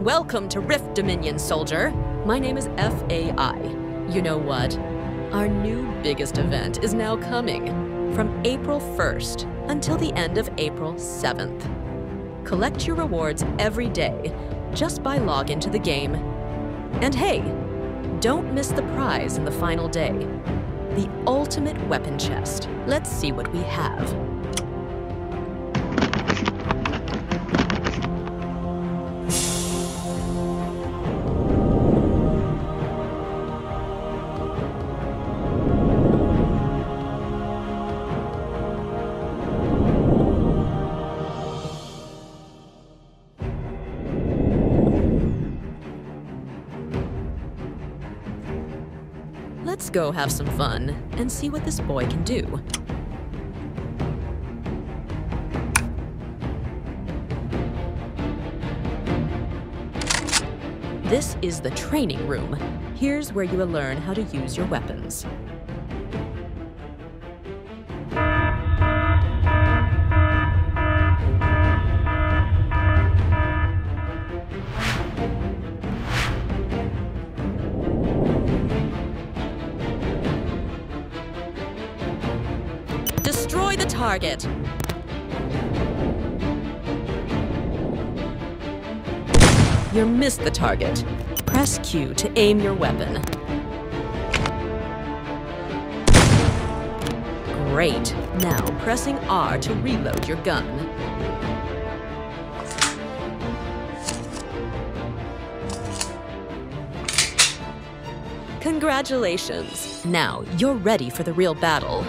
Welcome to Rift Dominion, soldier. My name is FAI. You know what? Our new biggest event is now coming from April 1st until the end of April 7th. Collect your rewards every day just by log into the game. And hey, don't miss the prize in the final day, the ultimate weapon chest. Let's see what we have. Let's go have some fun and see what this boy can do. This is the training room. Here's where you will learn how to use your weapons. Destroy the target. You missed the target. Press Q to aim your weapon. Great. Now pressing R to reload your gun. Congratulations. Now you're ready for the real battle.